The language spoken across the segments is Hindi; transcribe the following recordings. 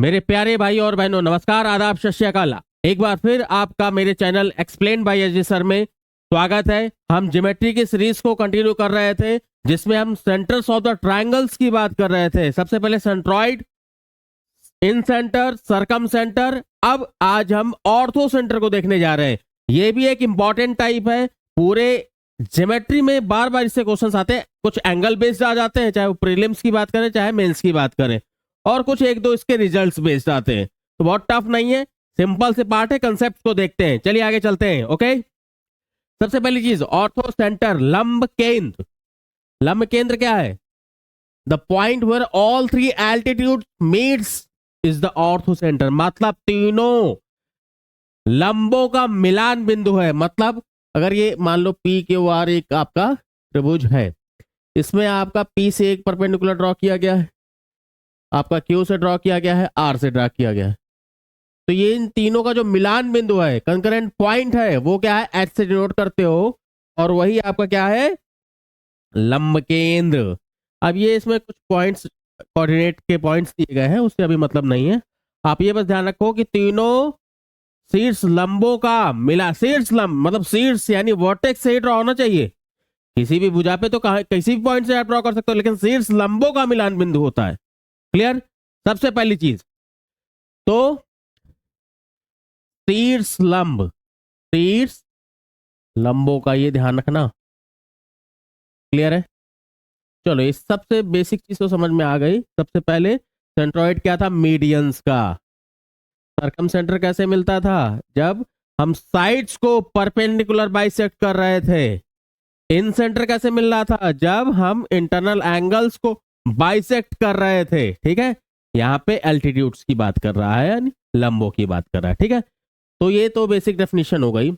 मेरे प्यारे भाई और बहनों, नमस्कार, आदाब, सत श्री अकाल। एक बार फिर आपका मेरे channel explain by SG sir में स्वागत है। हम ज्योमेट्री की सीरीज को कंटिन्यू कर रहे थे, जिसमें हम सेंटर्स ऑफ द ट्रायंगल्स की बात कर रहे थे। सबसे पहले सेंट्रॉइड, इन सेंटर, सरकम सेंटर। अब आज हम ऑर्थो सेंटर को देखने जा रहे हैं। यह भी एक इंपॉर्टेंट टाइप है। पूरे ज्योमेट्री में बार बार इससे क्वेश्चंस आते हैं। कुछ एंगल बेस्ड आ जाते हैं, चाहे वो प्रीलिम्स की बात करें चाहे मेंस की बात करें, और कुछ एक दो इसके रिजल्ट्स बेस्ड आते हैं। तो बहुत टफ नहीं है, सिंपल से पार्ट है। कंसेप्ट को देखते हैं, चलिए आगे चलते हैं। ओके, सबसे पहली चीज ऑर्थो सेंटर, लंब केंद्र। लंब केंद्र क्या है? The point where all three altitude meets is the orthocentre. मतलब तीनों लंबों का मिलान बिंदु है। मतलब अगर ये मान लो पी क्यू आर एक आपका त्रिभुज है, इसमें आपका पी से एक परपेंडिकुलर ड्रॉ किया गया है, आपका क्यू से ड्रॉ किया गया है, आर से ड्रॉ किया गया है। तो ये इन तीनों का जो मिलान बिंदु है, कंकरेंट पॉइंट है, वो क्या है? एच से डिनोट करते हो, और वही आपका क्या है? लंब केंद्र। अब ये इसमें कुछ पॉइंट्स, कोऑर्डिनेट के पॉइंट्स दिए गए हैं, उससे अभी मतलब नहीं है। आप ये बस ध्यान रखो कि तीनों शीर्ष लंबों का मिला, शीर्ष लंब मतलब शीर्ष यानी वर्टेक्स से ड्रॉ होना चाहिए। किसी भी भुजा पे तो किसी भी पॉइंट से आप ड्रॉ कर सकते हो, लेकिन शीर्ष लंबों का मिलान बिंदु होता है। क्लियर? सबसे पहली चीज तो शीर्ष लंब, शीर्ष लंबों का ये ध्यान रखना। क्लियर है? चलो, इस सबसे बेसिक चीज तो समझ में आ गई। सबसे पहले सेंट्रॉइड क्या था? मीडियंस का। सरकम सेंटर कैसे मिलता था? जब हम साइड्स को परपेंडिकुलर बाइसेक्ट कर रहे थे। इन सेंटर कैसे मिल रहा था? जब हम इंटरनल एंगल्स को बाइसेक्ट कर रहे थे। ठीक है, यहां पे एल्टीट्यूड्स की बात कर रहा है, यानी लंबों की बात कर रहा है। ठीक है, तो ये तो बेसिक डेफिनेशन हो गई।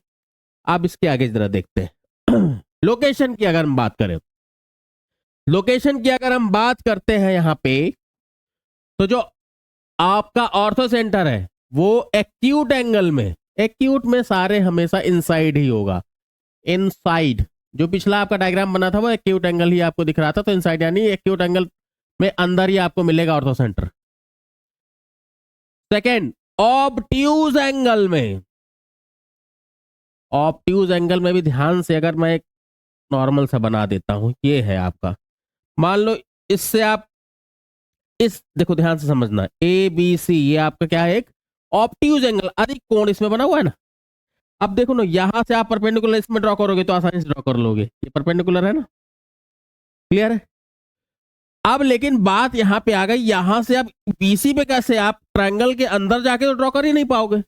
अब इसके आगे जरा देखते हैं। लोकेशन की अगर हम बात करें, लोकेशन की अगर हम बात करते हैं यहां पे, तो जो आपका ऑर्थो सेंटर है वो एक्यूट एंगल में, एक्यूट में सारे हमेशा इनसाइड ही होगा। इनसाइड, जो पिछला आपका डायग्राम बना था वो एक्यूट एंगल ही आपको दिख रहा था, तो इनसाइड यानी एक्यूट एंगल में अंदर ही आपको मिलेगा ortho centre. Second, obtuse angle में, ऑब्ट्यूज एंगल में भी ध्यान से अगर मैं एक नॉर्मल सा बना देता हूं, ये है आपका, मान लो इससे आप इस, देखो ध्यान से समझना, ए बी सी, ये आपका क्या है? एक ऑब्ट्यूज एंगल, अधिक कोण इसमें बना हुआ है ना। अब देखो ना, यहां से आप परपेंडिकुलर इसमें ड्रॉ करोगे तो आसानी से ड्रॉ कर लोगे, ये परपेंडिकुलर है ना। क्लियर है? अब लेकिन बात यहां पे आ गई, यहां से आप बीसी पे कैसे आप ट्रायंगल के अंदर जाके तो ड्रॉ कर ही नहीं पाओगे।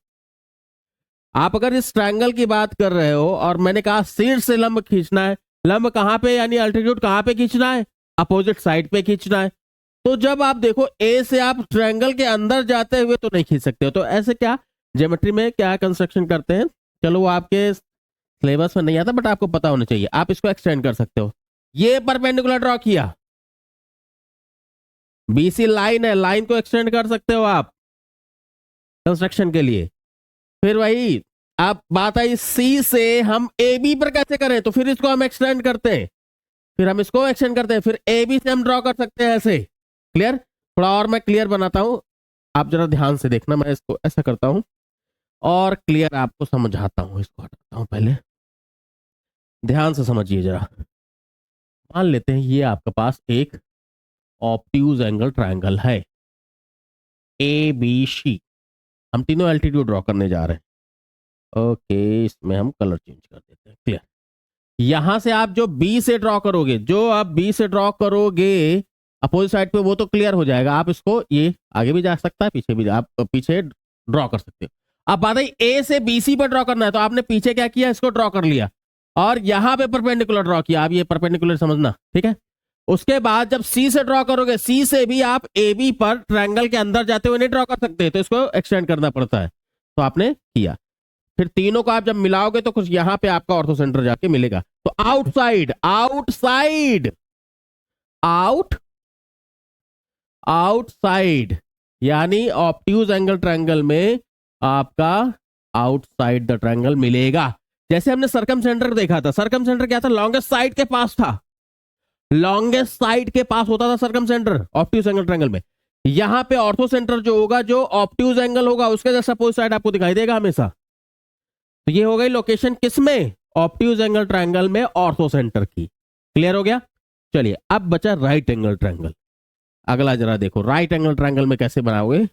आप अगर इस ट्रायंगल की बात कर रहे हो और मैंने कहा शीर्ष से लंब खींचना है, लंब कहां पे यानी अल्टीट्यूड कहां पे खींचना है? अपोजिट साइड पे खींचना है। तो जब आप देखो ए से आप ट्रायंगल के अंदर जाते हुए तो नहीं खींच सकते हो। तो ऐसे क्या ज्योमेट्री में क्या कंस्ट्रक्शन करते हैं, चलो वो आपके सिलेबस में नहीं आता, बट आपको पता होना चाहिए। आप इसको एक्सटेंड कर सकते हो। ये परपेंडिकुलर ड्रॉ किया, बीसी लाइन है, लाइन को एक्सटेंड कर सकते हो आप कंस्ट्रक्शन के लिए। फिर वही आप बात आई सी से हम ए बी पर कैसे करें, तो फिर इसको हम एक्सटेंड करते हैं, फिर हम इसको एक्सटेंड करते हैं, फिर ए बी से हम ड्रॉ कर सकते हैं ऐसे। क्लियर? थोड़ा और मैं क्लियर बनाता हूं, आप जरा ध्यान से देखना। मैं इसको ऐसा करता हूं और क्लियर आपको समझाता हूं। इसको हटाता हूं, पहले ध्यान से समझिए जरा। मान लेते हैं ये आपके पास एक ऑब्ट्यूज एंगल ट्रायंगल है, ए बी सी। हम तीनों एल्टीट्यूड ड्रॉ करने जा रहे हैं। ओके, इसमें हम कलर चेंज कर देते हैं। क्लियर? यहां से आप जो बी से ड्रॉ करोगे, जो आप बी से ड्रॉ करोगे अपोजिट साइड पे, वो तो क्लियर हो जाएगा। आप इसको, ये आगे भी जा सकता है, पीछे भी, आप पीछे ड्रॉ कर सकते हो। अब बात आई ए से बी सी पर ड्रॉ करना है, तो आपने पीछे क्या किया? इसको ड्रॉ कर लिया और यहां पे परपेंडिकुलर ड्रॉ किया। आप ये परपेंडिकुलर समझना, ठीक है। उसके बाद जब सी से ड्रॉ करोगे, सी से भी आप ए बी पर ट्रायंगल के अंदर जाते हुए नहीं ड्रॉ कर सकते, तो इसको एक्सटेंड करना पड़ता है। तो आपने किया, फिर तीनों को आप जब मिलाओगे तो कुछ यहां पे आपका ऑर्थो सेंटर जाके मिलेगा। तो आउटसाइड, आउटसाइड, आउटसाइड यानी ऑब्ट्यूज एंगल ट्रायंगल में आपका आउटसाइड द ट्रायंगल मिलेगा। जैसे हमने सरकम सेंटर देखा था, सरकम सेंटर क्या था? लॉन्गेस्ट साइड के पास था, लॉन्गेस्ट साइड के पास होता था सरकम सेंटर ऑब्ट्यूज एंगल ट्रायंगल में। यहां पे ऑर्थो सेंटर जो होगा, जो ऑब्ट्यूज एंगल होगा, उसके जैसा अपोजिट साइड आपको दिखाई देगा हमेशा। तो ये हो गई लोकेशन किसमें? ऑब्ट्यूज एंगल ट्रायंगल में ऑर्थो सेंटर की। क्लियर हो गया? चलिए अब बचा राइट एंगल ट्रायंगल। अगला जरा देखो राइट एंगल ट्रायंगल में कैसे बनाओगे,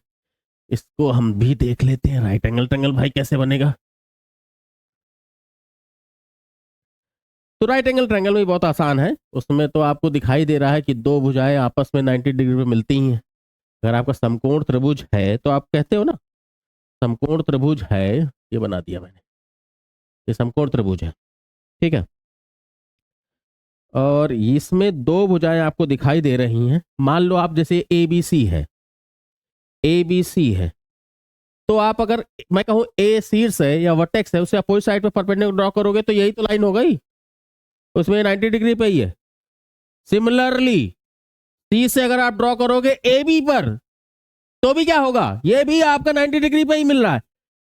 इसको हम भी देख लेते हैं। राइट एंगल ट्रायंगल भाई कैसे बनेगा? तो राइट एंगल ट्रायंगल में बहुत आसान है। उसमें तो आपको दिखाई दे रहा है कि दो भुजाएं आपस में 90 डिग्री पे मिलती ही हैं। अगर आपका समकोण त्रिभुज है तो आप कहते हो ना समकोण त्रिभुज है, ये बना दिया मैंने, ये समकोण त्रिभुज है, ठीक है। और इसमें दो भुजाएं आपको दिखाई दे रही हैं। मान लो आप जैसे ABC है, ABC है, तो आप अगर मैं कहूं A शीर्ष है या वर्टेक्स है, उसे अपोजिट साइड पे परपेंडिकुलर ड्रॉ करोगे तो यही तो लाइन हो गई, उसमें 90 डिग्री पे ही है। सिमिलरली C से अगर आप ड्रॉ करोगे AB पर तो भी क्या होगा, ये भी आपका 90 डिग्री पे ही मिल रहा है।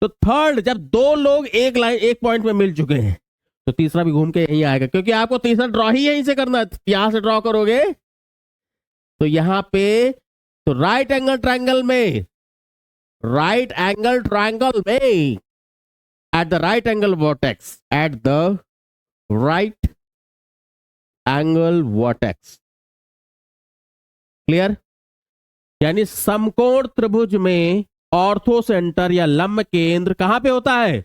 तो थर्ड, जब दो लोग एक लाइन एक पॉइंट पे मिल चुके हैं तो तीसरा भी घूम के यहीं आएगा, क्योंकि आपको तीसरा ड्रॉ ही यहीं से करना है। यहां से ड्रॉ करोगे तो यहां पे, तो राइट एंगल ट्रायंगल में, राइट एंगल ट्रायंगल में at the right angle vertex, at the right angle vertex, clear? यानी समकोण त्रिभुज में ऑर्थो सेंटर या लंब केंद्र कहां पे होता है?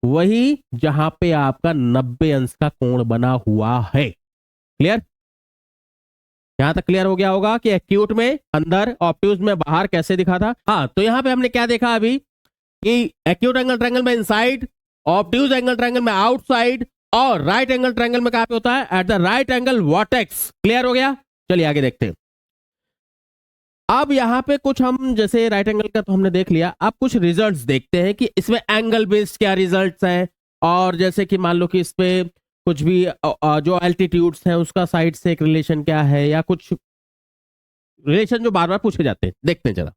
वही जहां पे आपका 90 अंश का कोण बना हुआ है। क्लियर? यहां तक क्लियर हो गया होगा कि एक्यूट में अंदर, ऑब्ट्यूज में बाहर कैसे दिखा था। हाँ, तो यहां पे हमने क्या देखा अभी कि एक्यूट एंगल ट्रायंगल में इनसाइड, ऑब्ट्यूज एंगल ट्रायंगल में आउटसाइड, और राइट एंगल ट्रायंगल में कहां पे होता है? At the right angle vertex. Clear हो गया? चलिए आगे देखते हैं। अब यहां पे कुछ हम, जैसे राइट एंगल का तो हमने देख लिया, अब कुछ रिजल्ट्स देखते हैं कि इसमें एंगल बेस्ड क्या रिजल्ट्स हैं। और जैसे कि मान लो कि इस पे कुछ भी जो एल्टीट्यूड्स हैं उसका साइड से एक रिलेशन क्या है, या कुछ रिलेशन जो बार बार पूछे जाते हैं, देखते हैं जरा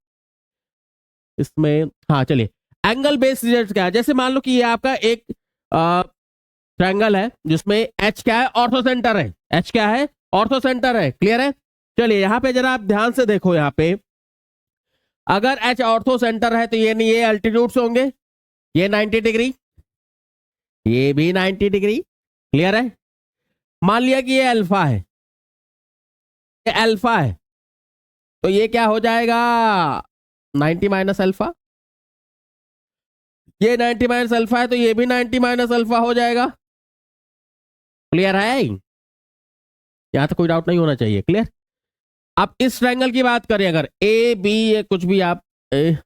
इसमें। हाँ चलिए, एंगल बेस्ड रिजल्ट क्या है। जैसे मान लो कि ये आपका एक ट्रायंगल है जिसमें एच क्या है? ऑर्थो सेंटर है। एच क्या है? ऑर्थो सेंटर है। क्लियर है? चलिए यहां पे जरा आप ध्यान से देखो, यहां पे अगर एच ऑर्थो सेंटर है तो ये अल्टीट्यूड्स होंगे, ये 90 डिग्री, ये भी 90 डिग्री। क्लियर है? मान लिया कि ये अल्फा है, ये अल्फा है, तो ये क्या हो जाएगा? 90 माइनस अल्फा। ये 90 माइनस अल्फा है तो ये भी 90 माइनस अल्फा हो जाएगा। क्लियर है? यहां तक कोई डाउट नहीं होना चाहिए। क्लियर? अब इस ट्रायंगल की बात करें, अगर ए बी, ये कुछ भी आप ए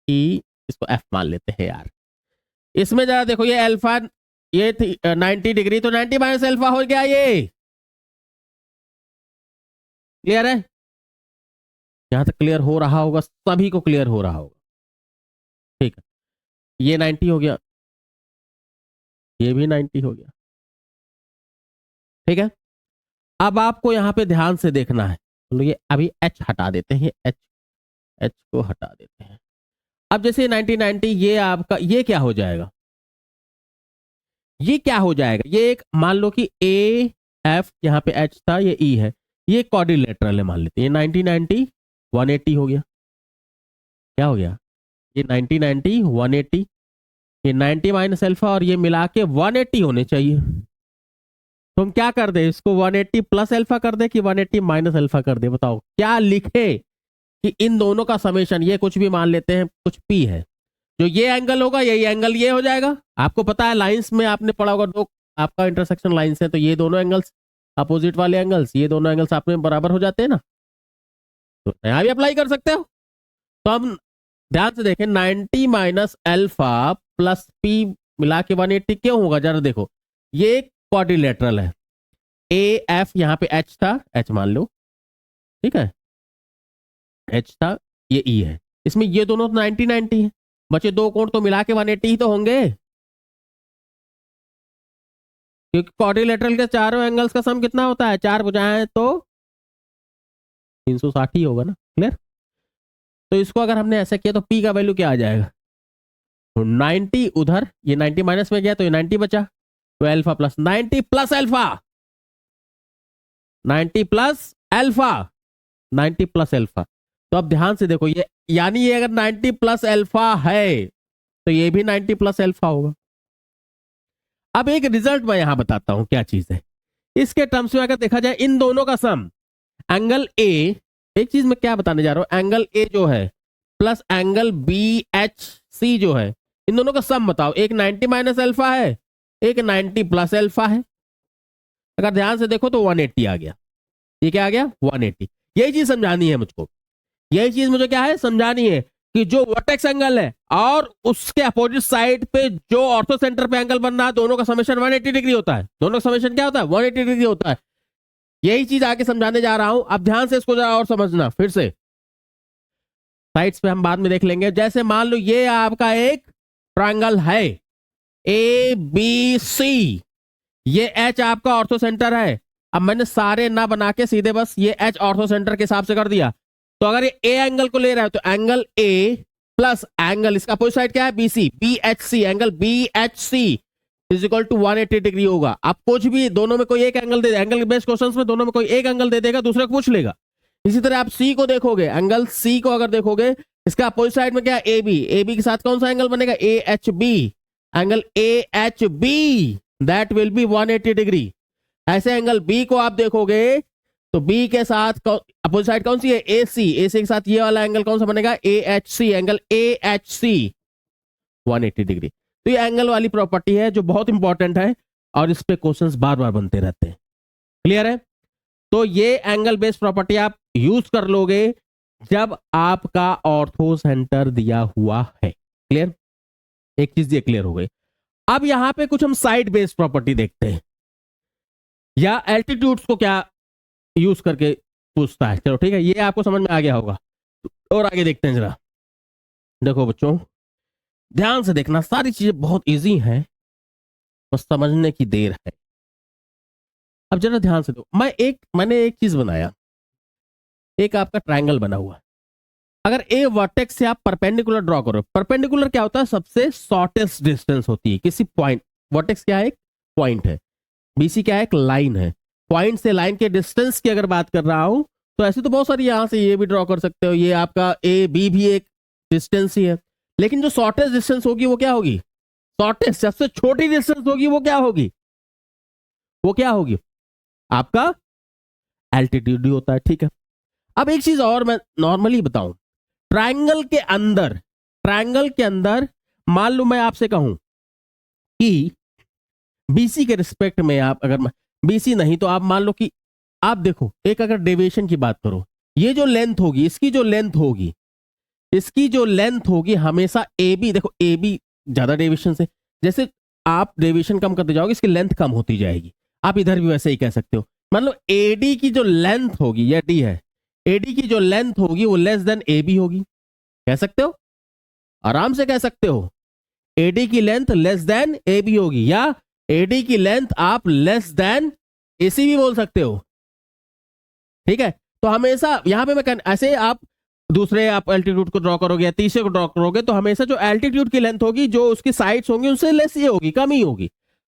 ई, इसको एफ मान लेते हैं यार। इसमें जरा देखो, ये अल्फा, ये थी 90 डिग्री, तो 90 माइनस अल्फा हो गया ये। क्लियर है? यहां तक क्लियर हो रहा होगा, सभी को क्लियर हो रहा होगा। ठीक है, ये 90 हो गया, ये भी 90 हो गया। ठीक है, अब आपको यहां पे ध्यान से देखना है। तो ये अभी एच हटा देते हैं, एच, एच को हटा देते हैं। अब जैसे 90 ये आपका, ये क्या हो जाएगा? ये क्या हो जाएगा? ये एक, मान लो कि ए एफ, यहाँ पे एच था, ये ई है, ये क्वाड्रिलेटरल है मान लेते हैं। ये 90 180 हो गया। क्या हो गया? ये 90 180, ये 90 माइनस अल्फा और ये मिला के 180 होने चाहिए। तो हम क्या कर दे, इसको 180 प्लस अल्फा कर दे कि 180 माइनस अल्फा कर दे? बताओ क्या लिखे कि इन दोनों का समेशन, ये कुछ भी मान लेते हैं, कुछ पी है, जो ये एंगल होगा यही एंगल ये हो जाएगा। आपको पता है लाइंस में आपने पढ़ा होगा, दो आपका इंटरसेक्शन लाइंस है, तो ये दोनों एंगल्स, अपोजिट वाले एंगल्स, ये दोनों एंगल्स आप में बराबर हो जाते हैं ना। तो यहाँ भी अप्लाई कर सकते हो। तो हम ध्यान से देखें, 90 माइनस अल्फा प्लस पी मिला के 180 क्यों होगा? जरा देखो, ये क्वाड्रिलेटरल है, ए एफ, यहाँ पे एच था, एच मान लो, ठीक है, एच था, ये ई है, इसमें ये दोनों 90 है, बचे दो कोण तो मिला के 180 ही तो होंगे, क्योंकि क्वाड्रिलेटरल के चारों एंगल्स का सम कितना होता है? चार भुजाएं तो 360 ही होगा ना। क्लियर? तो इसको अगर हमने ऐसा किया तो पी का वैल्यू क्या आ जाएगा? तो 90 उधर, ये 90 माइनस में गया तो ये 90 बचा, तो alpha plus 90 plus alpha, 90 plus alpha, 90 plus alpha, तो अब ध्यान से देखो, ये यानी ये अगर 90 प्लस अल्फा है तो ये भी 90 प्लस अल्फा होगा। अब एक रिजल्ट मैं यहां बताता हूं क्या चीज है। इसके टर्म्स में अगर देखा जाए इन दोनों का सम, एंगल ए, एक चीज मैं क्या बताने जा रहा हूं, एंगल ए जो है plus angle B H C जो है, इन दोनों का सम बताओ। एक 90 माइनस अल्फा है, एक 90 प्लस अल्फा है। अगर ध्यान से देखो तो 180 आ गया। ये क्या आ गया? 180। यही चीज समझानी है मुझको, यही चीज मुझे क्या है समझानी है कि जो वर्टेक्स एंगल है और उसके अपोजिट साइड पे जो ऑर्थो सेंटर पे एंगल बन रहा है, दोनों का समेशन 180 डिग्री होता है। दोनों का समेशन क्या होता है? 180 डिग्री होता है। यही चीज आगे समझाने जा रहा हूं। अब ध्यान से इसको जरा और समझना। फिर से साइड्स पे हम बाद में देख लेंगे। जैसे मान लो ये आपका एक ट्रायंगल है ए बी सी, ये एच आपका ऑर्थो सेंटर है। अब मैंने सारे ना बना के सीधे बस ये एच ऑर्थो सेंटर के हिसाब से कर दिया। तो अगर ये ए एंगल को ले रहा है तो एंगल ए प्लस एंगल इसका अपोजिट साइड क्या है? B C, B H C, angle B H C is equal to 180 degree होगा। आप कुछ भी दोनों में कोई एक एंगल दे, एंगल बेस्ड क्वेश्चंस में दोनों में कोई एक एंगल दे देगा, दूसरे को पूछ लेगा। इसी तरह आप सी को देखोगे, एंगल सी को अगर देखोगे, इसका अपोजिट साइड में क्या है? ए बी, ए बी के साथ कौन सा एंगल बनेगा? A H B, angle A H B that will be 180 degree. ऐसे एंगल बी को आप देखोगे तो बी के साथ अपोजिट साइड कौन सी है? ए सी, ए सी के साथ ये वाला एंगल कौन सा बनेगा? A H C, angle A H C 180 degree. तो ये एंगल वाली प्रॉपर्टी है जो बहुत इंपॉर्टेंट है और इस पे क्वेश्चंस बार बार बनते रहते हैं। क्लियर है? तो ये एंगल बेस्ड प्रॉपर्टी आप यूज कर लोगे जब आपका ऑर्थो सेंटर दिया हुआ है। क्लियर? एक चीज ये क्लियर हो गई। अब यहां पे कुछ हम साइड बेस्ड प्रॉपर्टी देखते हैं, या एल्टीट्यूड्स को क्या यूज करके पूछता है। चलो ठीक है, ये आपको समझ में आ गया होगा। और आगे देखते हैं जरा। देखो बच्चों ध्यान से देखना, सारी चीजें बहुत इजी हैं, बस समझने की देर है। अब जरा ध्यान से दो। मैंने एक चीज बनाया, एक आपका ट्रायंगल बना हुआ है। अगर ए वर्टेक्स से आप परपेंडिकुलर ड्रॉ करो, परपेंडिकुलर क्या होता है? सबसे शॉर्टेस्ट डिस्टेंस होती है किसी पॉइंट। वर्टेक्स क्या है? एक पॉइंट है। बीसी क्या है? एक लाइन है। पॉइंट से लाइन के डिस्टेंस की अगर बात कर रहा हूं तो ऐसे तो बहुत सारी, यहां से ये भी ड्रॉ कर सकते हो, ये आपका ए बी भी एक डिस्टेंस ही है। लेकिन जो शॉर्टेस्ट डिस्टेंस होगी वो क्या होगी? शॉर्टेस्ट सबसे छोटी डिस्टेंस होगी वो क्या होगी? वो क्या होगी? आपका एल्टीट्यूड ही होता है। ठीक है, अब एक चीज और मैं नॉर्मली बताऊं, ट्रायंगल के अंदर, ट्रायंगल के अंदर मान लो मैं आपसे कहूं कि बीसी के रिस्पेक्ट में आप, अगर बीसी नहीं तो आप मान लो कि आप देखो, एक अगर डेविएशन की बात करो, ये जो लेंथ होगी, इसकी जो लेंथ होगी, इसकी जो लेंथ होगी हमेशा ए बी, देखो ए बी ज्यादा डेविएशन से, जैसे आप डेविएशन कम करते जाओगे इसकी लेंथ कम होती जाएगी। आप इधर भी वैसे ही कह सकते हो। मान लो एडी की जो लेंथ होगी, या डी है, एडी की जो लेंथ होगी वो लेस देन ए बी होगी। कह सकते हो, आराम से कह सकते हो, एडी की length less than A B होगी, या एडी की लेंथ आप लेस देन एसी भी बोल सकते हो। ठीक है, तो हमेशा यहां पे मैं ऐसे आप दूसरे आप एल्टीट्यूड को ड्रॉ करोगे या तीसरे को ड्रॉ करोगे तो हमेशा जो एल्टीट्यूड की लेंथ होगी, जो उसकी साइड्स होंगी, उनसे लेस ही होगी, कम ही होगी।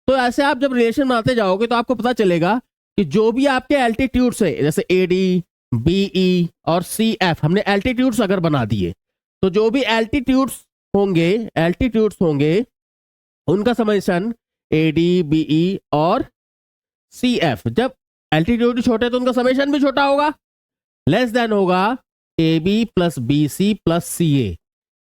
तो ऐसे आप जब रिलेशन बनाते जाओगे तो आपको पता चलेगा कि जो भी आपके एल्टीट्यूड्स है, जैसे एडी, बीई और सी एफ, हमने एल्टीट्यूड्स अगर बना दिए तो जो भी एल्टीट्यूड्स होंगे, एल्टीट्यूड्स होंगे उनका समेशन एडी, बीई और सी एफ, जब एल्टीट्यूड छोटे तो उनका समेशन भी छोटा होगा, लेस देन होगा A B plus B C plus C A.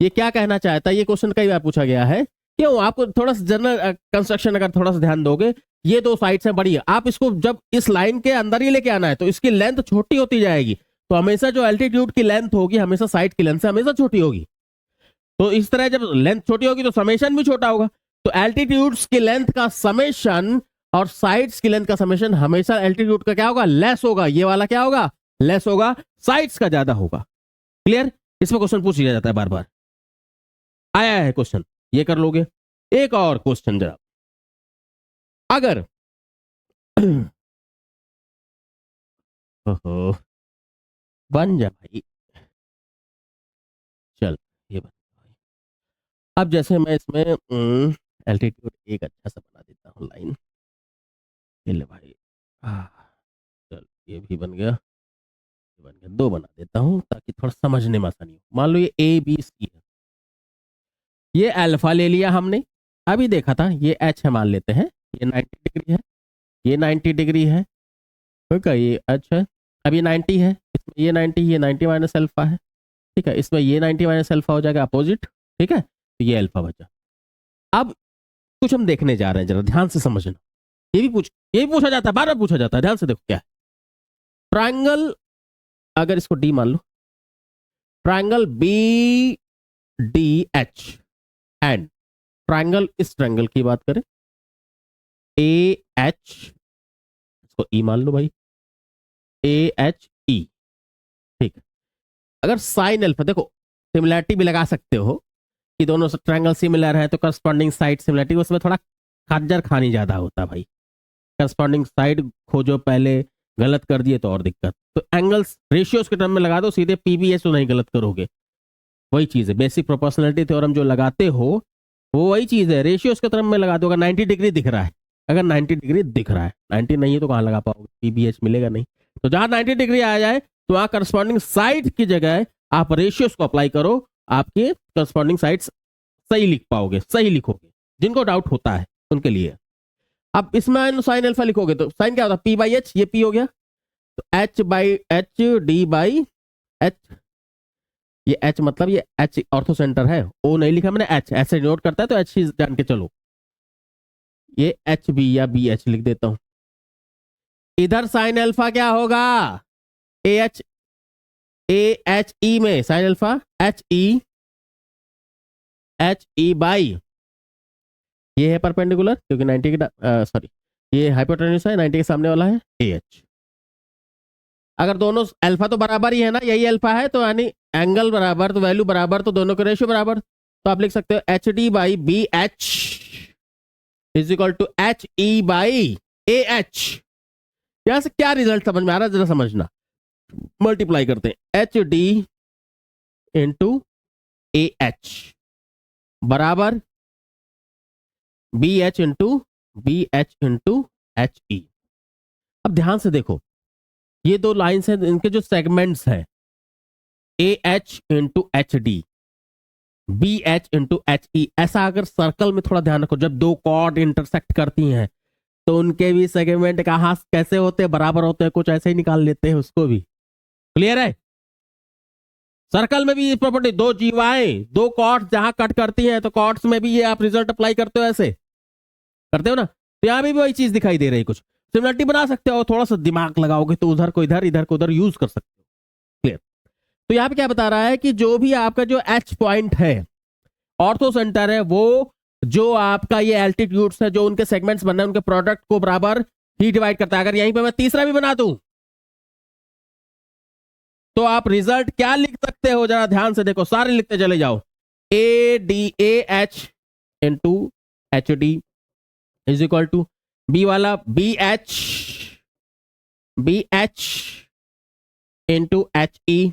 ये क्या कहना चाहता है? ये क्वेश्चन कई बार पूछा गया है। क्यों? आपको थोड़ा सा जनरल कंस्ट्रक्शन अगर थोड़ा सा ध्यान दोगे, ये दो साइड्स हैं बड़ी है, आप इसको जब इस लाइन के अंदर ही लेके आना है तो इसकी लेंथ छोटी होती जाएगी। तो हमेशा जो एल्टीट्यूड की लेंथ होगी हमेशा साइड की लेंथ से हमेशा छोटी होगी। तो इस तरह जब लेंथ छोटी होगी तो समेशन भी छोटा होगा। तो एल्टीट्यूड्स की लेंथ का समेशन और साइड्स की लेंथ का समेशन हमेशा एल्टीट्यूड का क्या होगा? लेस होगा। ये वाला क्या होगा? लेस होगा, साइड्स का ज्यादा होगा। क्लियर? इसमें क्वेश्चन पूछ लिया जाता है बार बार। आया है क्वेश्चन, ये कर लोगे। एक और क्वेश्चन जरा, अगर ओहो, बन जा भाई, चल ये बन भाई। अब जैसे मैं इसमें एल्टीट्यूड एक अच्छा सा बना देता हूँ लाइन, ये ले भाई, चल ये भी बन गया, बन गया, 2 बना देता हूं ताकि थोड़ा समझने में आसानी हो। मान लो ये ए बी सी है, ये अल्फा ले लिया हमने, अभी देखा था ये एच है, मान लेते हैं ये 90 डिग्री है, ये 90 डिग्री है, ठीक है, ये एच है, अब ये 90 है, इसमें ये 90 माइनस अल्फा है, ठीक है, इसमें ये 90 माइनस अल्फा हो जाएगा अपोजिट, ठीक है, तो ये अल्फा बचा। अब कुछ हम देखने जा रहे हैं, जरा ध्यान से समझना, ये भी पूछा जाता है, बार बार पूछा जाता है, ध्यान से देखो क्या है। ट्रायंगल, अगर इसको डी मान लो, triangle B D H and triangle, इस ट्रायंगल की बात करें ए एच, इसको ई मान लो भाई, ए एच ई, ठीक है। अगर साइन अल्फा, देखो सिमिलरिटी भी लगा सकते हो कि दोनों ट्रायंगल सिमिलर है तो करस्पॉन्डिंग साइड सिमिलरिटी, उसमें थोड़ा खज्जर खानी ज्यादा होता भाई, करस्पॉन्डिंग साइड खोजो पहले, गलत कर दिए तो और दिक्कत। तो एंगल्स रेशियोज के टर्म में लगा दो सीधे, पीबीएच तो नहीं गलत करोगे, वही चीज है, बेसिक प्रोपोर्शनलिटी थ्योरम जो लगाते हो वो वही चीज है, रेशियोज के टर्म में लगा दो। अगर 90 डिग्री दिख रहा है, अगर 90 डिग्री दिख रहा है, 90 नहीं है तो कहां लगा पाओगे, पीबीएच मिलेगा नहीं। तो जहां 90 डिग्री आ जाए तो वहां करस्पॉन्डिंग साइड की जगह आप रेशियोज को अप्लाई करो, आपके करस्पॉन्डिंग साइड्स सही लिख पाओगे, सही लिखोगे। जिनको डाउट होता है उनके लिए। अब इसमें साइन अल्फा लिखोगे तो साइन क्या होता है, पी बाई एच, ये पी हो गया, तो H by H D by H, ये एच मतलब ये एच ऑर्थो सेंटर है, ओ नहीं लिखा मैंने, एच ऐसे नोट करता है तो एच ही जान के चलो, ये एच बी या बी एच लिख देता हूं। इधर साइन अल्फा क्या होगा, ए एच ई में sine alpha H E by, ये है परपेंडिकुलर क्योंकि 90 के सॉरी ये हाइपोटेन्यूस है, 90 के सामने वाला है ए एच। अगर दोनों अल्फा तो बराबर ही है ना, यही अल्फा है, तो यानी एंगल बराबर तो वैल्यू बराबर, तो दोनों के रेशियो बराबर, तो आप लिख सकते हो H D by B H is equal to H E by A H. यहां से क्या रिजल्ट समझ में आ रहा है, जरा समझना, मल्टीप्लाई करते हैं, H D into A H बराबर B H into H E. अब ध्यान से देखो, ये दो लाइंस हैं, इनके जो सेगमेंट्स हैं, A H into H D, B H into H E, ऐसा अगर सर्कल में थोड़ा ध्यान रखो, जब दो कॉर्ड इंटरसेक्ट करती हैं तो उनके भी सेगमेंट कहां कैसे होते हैं, बराबर होते हैं, कुछ ऐसे ही निकाल लेते हैं उसको भी। क्लियर है? सर्कल में भी ये प्रॉपर्टी, दो जीवाएं, दो कॉर्ड्स जहां कट करती हैं तो कॉर्ड्स में भी ये आप रिजल्ट अप्लाई करते हो, ऐसे करते हो ना, तो यहां भी वही चीज दिखाई दे रही है। कुछ सिमिलरिटी बना सकते हो, थोड़ा सा दिमाग लगाओगे तो उधर को इधर, इधर को उधर यूज कर सकते हो। क्लियर? तो यहां पे क्या बता रहा है कि जो भी आपका जो एच पॉइंट है, ऑर्थो सेंटर है, वो जो आपका ये एल्टीट्यूड्स है, जो उनके सेगमेंट्स बन रहे हैं, उनके प्रोडक्ट को बराबर ही डिवाइड करता है। अगर यहीं पे मैं तीसरा भी बना दूं तो आप रिजल्ट क्या लिख सकते हो, जरा ध्यान से देखो, सारे लिखते चले जाओ, A D A H into H D is equal to B वाला B H into H E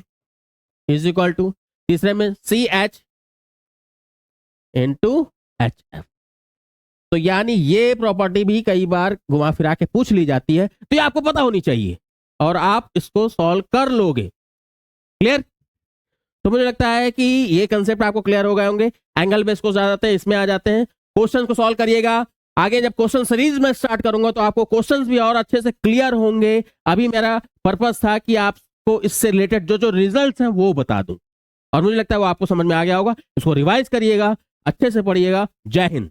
is equal to, तीसरे में C H into H F. तो यानी ये प्रॉपर्टी भी कई बार घुमा फिरा के पूछ ली जाती है, तो ये आपको पता होनी चाहिए और आप इसको सॉल्व कर लोगे। क्लियर? तो मुझे लगता है कि ये कंसेप्ट आपको क्लियर हो गए होंगे। एंगल बेस को ज्यादा इसमें आ जाते हैं, क्वेश्चन को सॉल्व करिएगा। आगे जब क्वेश्चन सीरीज में स्टार्ट करूंगा तो आपको क्वेश्चंस भी और अच्छे से क्लियर होंगे। अभी मेरा पर्पस था कि आपको इससे रिलेटेड जो जो रिजल्ट्स हैं वो बता दूं, और मुझे लगता है वो आपको समझ में आ गया होगा। इसको रिवाइज करिएगा, अच्छे से पढ़िएगा। जय हिंद।